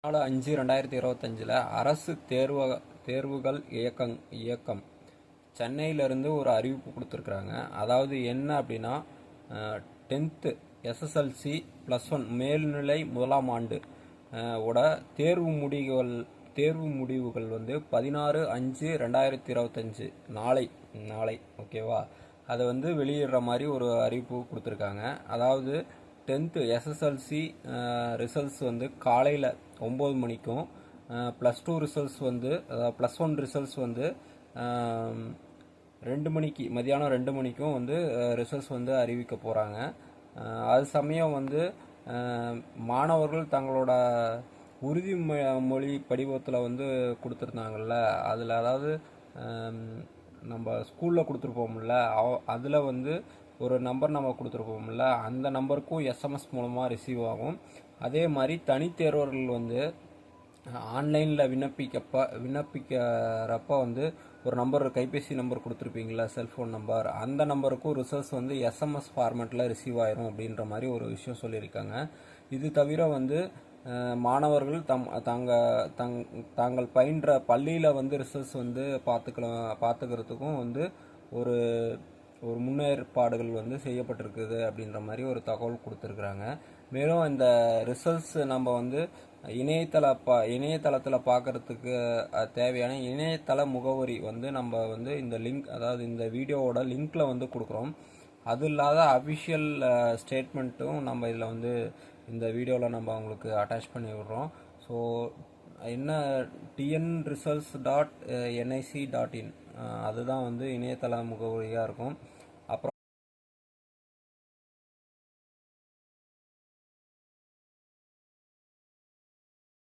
4/5/2025 அரசு தேர்வுகள் இயக்கம் சென்னையிலேருந்து ஒரு அறிவிப்பு கொடுத்துருக்குறாங்க. அதாவது என்ன அப்படின்னா 10th SSLC +1 மேல்நிலை முதலாம் ஆண்டு ஓட தேர்வு முடிவுகள் வந்து 16/5/2025 நாளை ஓகேவா, அதை வந்து வெளியிடுற மாதிரி ஒரு அறிவிப்பு கொடுத்துருக்காங்க. அதாவது 10th SSLC ரிசல்ட்ஸ் வந்து காலையில் 9 மணிக்கும், +2 ரிசல்ட்ஸ் வந்து +1 ரிசல்ட்ஸ் வந்து 2 மணிக்கு மதியானம் 2 மணிக்கும் வந்து ரிசல்ட்ஸ் வந்து அறிவிக்க போகிறாங்க. அது சமயம் வந்து மாணவர்கள் தங்களோட உறுதிமொழி படிவத்தில் வந்து கொடுத்துருந்தாங்கல்ல, அதில் அதாவது நம்ம ஸ்கூலில் கொடுத்துருப்போம்ல, அதில் வந்து ஒரு நம்பர் நம்ம கொடுத்துருப்போம்ல, அந்த நம்பருக்கும் SMS மூலமாக ரிசீவ் ஆகும். அதே மாதிரி தனித்தேர்வர்கள் வந்து ஆன்லைனில் விண்ணப்பிக்கிறப்ப வந்து ஒரு நம்பர், கைபேசி நம்பர் கொடுத்துருப்பீங்களா, செல்ஃபோன் நம்பர், அந்த நம்பருக்கும் ரிசல்ட்ஸ் வந்து SMS ஃபார்மேட்டில் ரிசீவ் ஆயிரும் அப்படின்ற மாதிரி ஒரு விஷயம் சொல்லியிருக்காங்க. இது தவிர வந்து மாணவர்கள் தாங்கள் பயின்ற பள்ளியில் வந்து ரிசல்ட்ஸ் வந்து பார்த்துக்கிறதுக்கும் வந்து ஒரு ஒரு முன்னேற்பாடுகள் வந்து செய்யப்பட்டிருக்குது அப்படின்ற மாதிரி ஒரு தகவல் கொடுத்துருக்குறாங்க. மேலும் இந்த ரிசல்ட்ஸ் நம்ம வந்து இணையதளத்தில் பார்க்கறதுக்கு தேவையான இணையதள முகவரி வந்து நம்ம வந்து இந்த லிங்க், அதாவது இந்த வீடியோவோட லிங்க்ல வந்து கொடுக்குறோம். அது இல்லாத அஃபிஷியல் ஸ்டேட்மெண்ட்டும் நம்ம இதில் வந்து இந்த வீடியோவில் நம்ம அவங்களுக்கு அட்டாச் பண்ணி விடுறோம். ஸோ என்ன, TNResults.nic.in அதுதான் வந்து இணையதள முகவரியாக இருக்கும்.